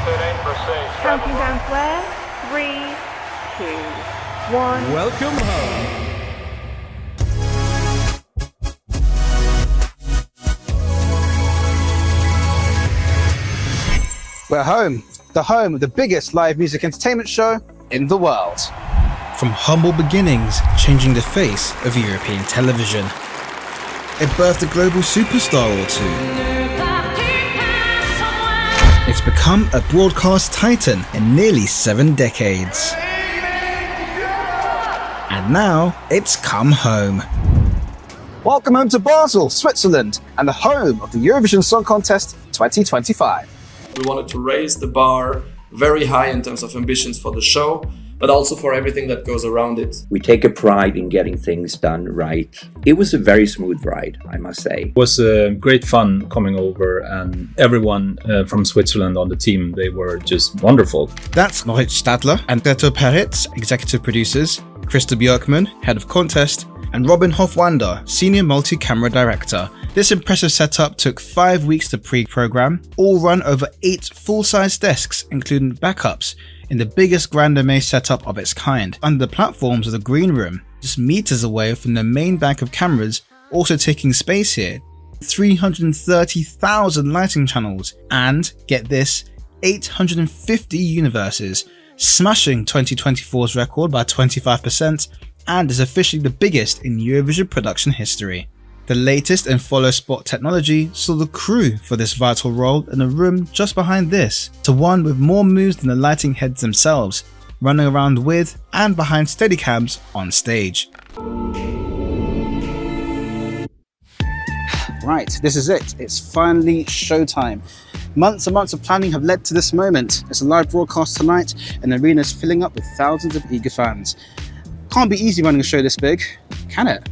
Counting down to where? 3, 2, 1. Welcome home. We're home, the home of the biggest live music entertainment show in the world. From humble beginnings, changing the face of European television, it birthed a global superstar or two. It's become a broadcast titan in nearly 7 decades. And now, it's come home. Welcome home to Basel, Switzerland, and the home of the Eurovision Song Contest 2025. We wanted to raise the bar very high in terms of ambitions for the show, but also for everything that goes around it. We take a pride in getting things done right. It was a very smooth ride, I must say. It was great fun coming over, and everyone from Switzerland on the team, they were just wonderful. That's Moritz Stadler and Reto Peretz, executive producers, Christa Björkman, head of contest, and Robin Hofwander, senior multi-camera director. This impressive setup took 5 weeks to pre-program, all run over 8 full-size desks, including backups, in the biggest Grand Aimé setup of its kind, under the platforms of the green room, just meters away from the main bank of cameras, also taking space here. 330,000 lighting channels, and, get this, 850 universes, smashing 2024's record by 25%, and is officially the biggest in Eurovision production history. The latest in follow spot technology saw the crew for this vital role in a room just behind this, to one with more moves than the lighting heads themselves, running around with and behind Steadicams on stage. Right, this is it. It's finally showtime. Months and months of planning have led to this moment. It's a live broadcast tonight, and the arena is filling up with thousands of eager fans. Can't be easy running a show this big, can it?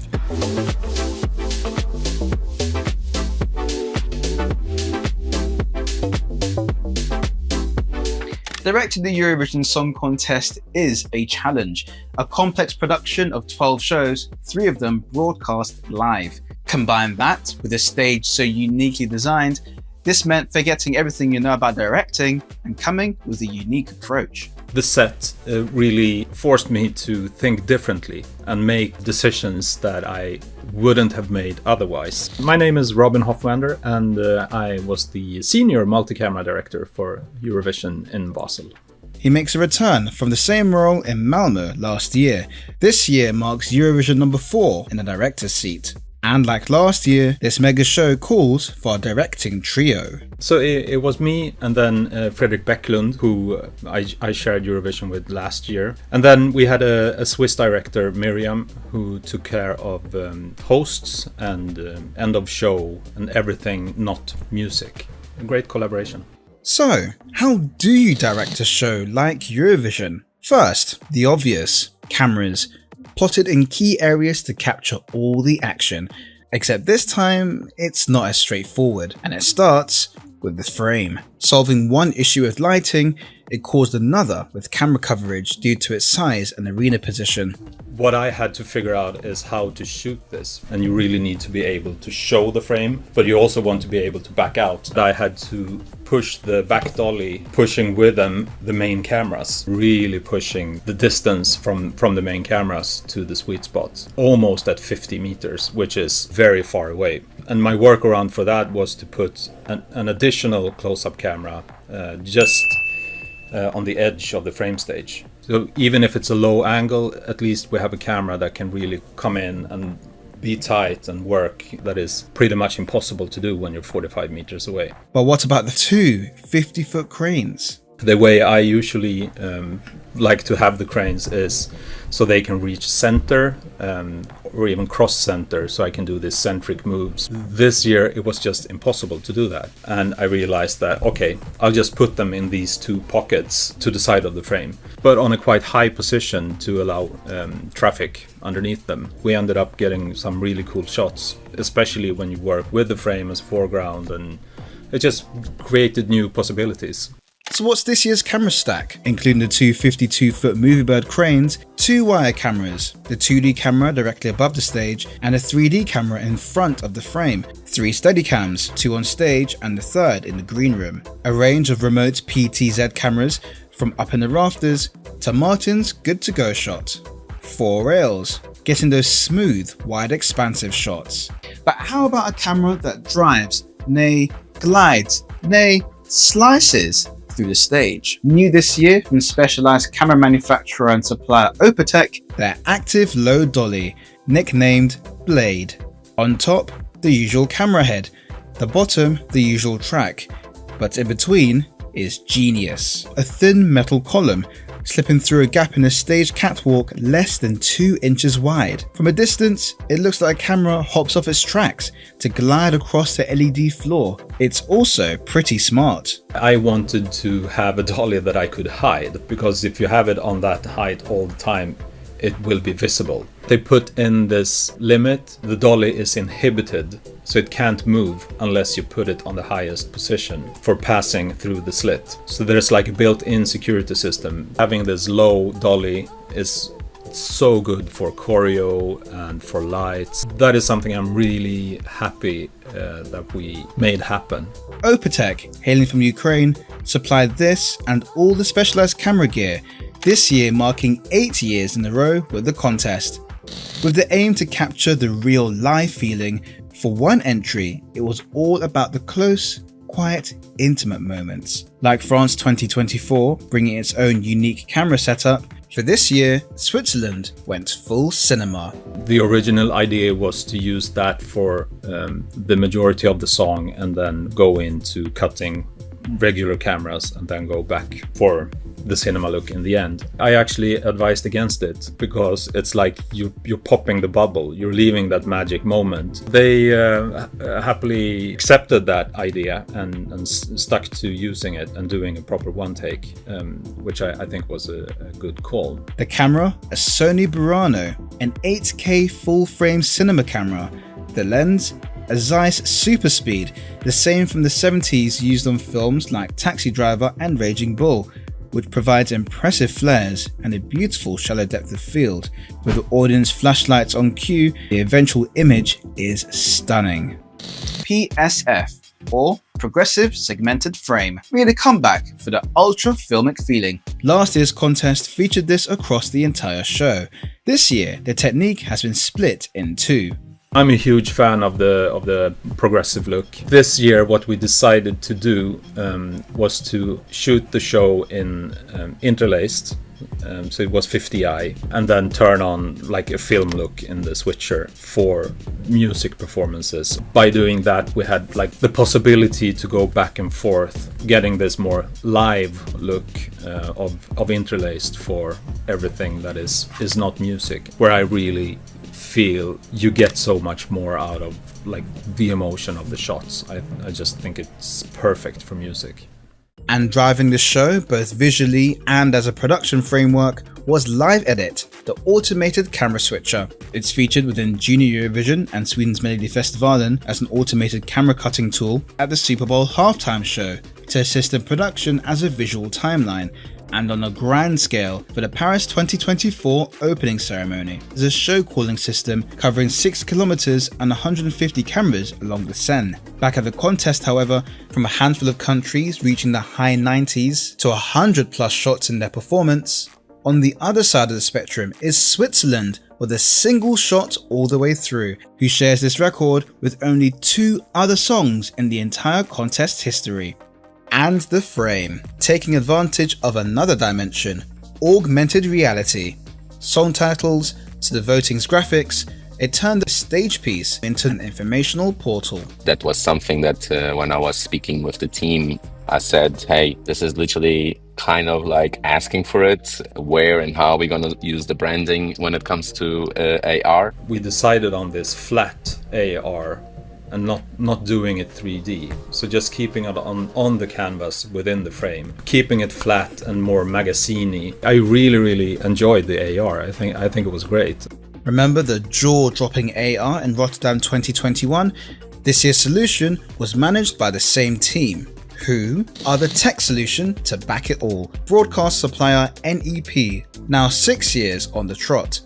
Directing the Eurovision Song Contest is a challenge. A complex production of 12 shows, 3 of them broadcast live. Combine that with a stage so uniquely designed, this meant forgetting everything you know about directing and coming with a unique approach. The set really forced me to think differently and make decisions that I wouldn't have made otherwise. My name is Robin Hofwander, and I was the senior multi-camera director for Eurovision in Basel. He makes a return from the same role in Malmö last year. This year marks Eurovision number 4 in the director's seat. And like last year, this mega show calls for a directing trio. So it was me and then Fredrik Bäcklund, who I shared Eurovision with last year. And then we had a Swiss director, Miriam, who took care of hosts and end of show and everything not music. A great collaboration. So, how do you direct a show like Eurovision? First, the obvious, cameras, plotted in key areas to capture all the action, except this time it's not as straightforward, and it starts with the frame. Solving one issue with lighting, it caused another with camera coverage due to its size and arena position. What I had to figure out is how to shoot this, and you really need to be able to show the frame, but you also want to be able to back out. I had to push the back dolly, pushing with them the main cameras, really pushing the distance from the main cameras to the sweet spot, almost at 50 meters, which is very far away. And my workaround for that was to put an additional close-up camera just on the edge of the frame stage. So even if it's a low angle, at least we have a camera that can really come in and be tight and work. That is pretty much impossible to do when you're 45 meters away. But what about the 2 50-foot cranes? The way I usually like to have the cranes is so they can reach center or even cross center, so I can do these centric moves. This year it was just impossible to do that, and I realized that okay, I'll just put them in these 2 pockets to the side of the frame, but on a quite high position to allow traffic underneath them. We ended up getting some really cool shots, especially when you work with the frame as foreground, and it just created new possibilities. So what's this year's camera stack? Including the 2 52-foot Moviebird cranes, 2 wire cameras, the 2D camera directly above the stage and a 3D camera in front of the frame, 3 Steadicams, 2 on stage and the 3rd in the green room, a range of remote PTZ cameras from up in the rafters to Martin's good to go shot, 4 rails, getting those smooth, wide expansive shots. But how about a camera that drives, nay, glides, nay, slices through the stage? New this year from specialized camera manufacturer and supplier Opatech, Their active low dolly, nicknamed Blade. On top, the usual camera head, the bottom, the usual track, but in between is genius. A thin metal column slipping through a gap in a stage catwalk less than 2 inches wide. From a distance, it looks like a camera hops off its tracks to glide across the LED floor. It's also pretty smart. I wanted to have a dolly that I could hide, because if you have it on that height all the time, it will be visible. They put in this limit, the dolly is inhibited, so it can't move unless you put it on the highest position for passing through the slit. So there's like a built-in security system. Having this low dolly is so good for choreo and for lights. That is something I'm really happy that we made happen. Opatech, hailing from Ukraine, supplied this and all the specialized camera gear, this year marking 8 years in a row with the contest. With the aim to capture the real live feeling, for one entry, it was all about the close, quiet, intimate moments. Like France 2024, bringing its own unique camera setup, for this year, Switzerland went full cinema. The original idea was to use that for the majority of the song and then go into cutting regular cameras and then go back for the cinema look in the end. I actually advised against it because it's like you're popping the bubble, you're leaving that magic moment. They happily accepted that idea and stuck to using it and doing a proper one take, which I think was a good call. The camera, a Sony Burano, an 8K full frame cinema camera. The lens, a Zeiss Super Speed, the same from the 70s used on films like Taxi Driver and Raging Bull, which provides impressive flares and a beautiful shallow depth of field. With the audience flashlights on cue, the eventual image is stunning. PSF, or Progressive Segmented Frame, made a comeback for the ultra filmic feeling. Last year's contest featured this across the entire show. This year, the technique has been split in 2. I'm a huge fan of the progressive look. This year what we decided to do was to shoot the show in interlaced, so it was 50i, and then turn on like a film look in the switcher for music performances. By doing that we had like the possibility to go back and forth, getting this more live look of interlaced for everything that is not music, where I really feel you get so much more out of like the emotion of the shots. I just think it's perfect for music. And driving the show, both visually and as a production framework, was Live Edit, the automated camera switcher. It's featured within Junior Eurovision and Sweden's Melodifestivalen as an automated camera cutting tool, at the Super Bowl halftime show to assist in production as a visual timeline, and on a grand scale for the Paris 2024 opening ceremony. There's a show calling system covering 6 kilometers and 150 cameras along the Seine. Back at the contest, however, from a handful of countries reaching the high 90s to 100 plus shots in their performance, on the other side of the spectrum is Switzerland with a single shot all the way through, who shares this record with only 2 other songs in the entire contest history. And the frame, taking advantage of another dimension, augmented reality. Song titles to the voting's graphics, it turned the stage piece into an informational portal. That was something that when I was speaking with the team, I said, hey, this is literally kind of like asking for it. Where and how are we going to use the branding when it comes to AR? We decided on this flat AR and not doing it 3D. So just keeping it on the canvas within the frame, keeping it flat and more magazine-y. I really enjoyed the AR. I think it was great. Remember the jaw-dropping AR in Rotterdam 2021? This year's solution was managed by the same team, who are the tech solution to back it all. Broadcast supplier NEP, now 6 years on the trot.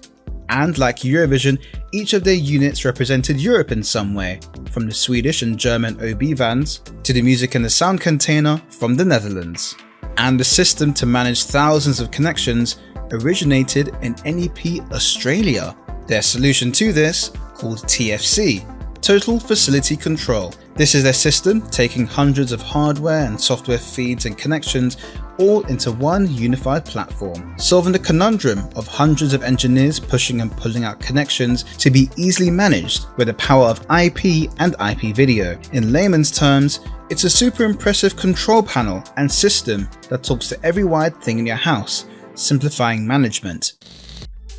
And like Eurovision, each of their units represented Europe in some way, from the Swedish and German OB vans to the music and the sound container from the Netherlands. And the system to manage thousands of connections originated in NEP Australia. Their solution to this, called TFC, Total Facility Control. This is their system taking hundreds of hardware and software feeds and connections all into one unified platform, solving the conundrum of hundreds of engineers pushing and pulling out connections to be easily managed with the power of IP and IP video. In layman's terms, it's a super impressive control panel and system that talks to every wired thing in your house, simplifying management.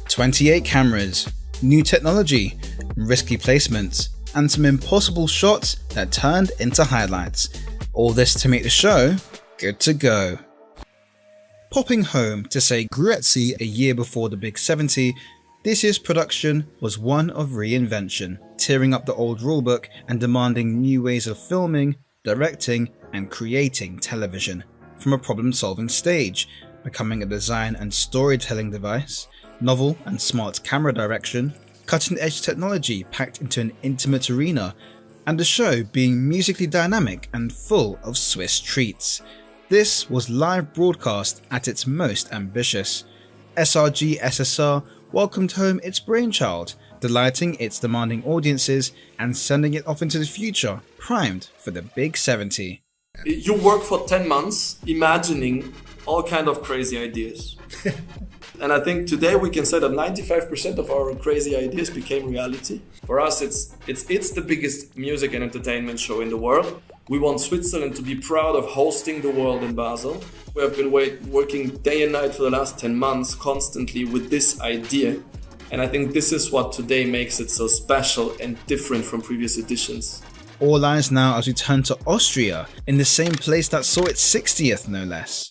28 cameras, new technology, risky placements, and some impossible shots that turned into highlights. All this to make the show good to go. Popping home to say grazie a year before the Big 70, this year's production was one of reinvention, tearing up the old rulebook and demanding new ways of filming, directing, and creating television. From a problem-solving stage, becoming a design and storytelling device, novel and smart camera direction, cutting-edge technology packed into an intimate arena, and the show being musically dynamic and full of Swiss treats. This was live broadcast at its most ambitious. SRG SSR welcomed home its brainchild, delighting its demanding audiences and sending it off into the future, primed for the Big 70. You work for 10 months imagining all kind of crazy ideas. And I think today we can say that 95% of our crazy ideas became reality. For us, it's the biggest music and entertainment show in the world. We want Switzerland to be proud of hosting the world in Basel. We have been working day and night for the last 10 months constantly with this idea. And I think this is what today makes it so special and different from previous editions. All eyes now as we turn to Austria, in the same place that saw its 60th no less.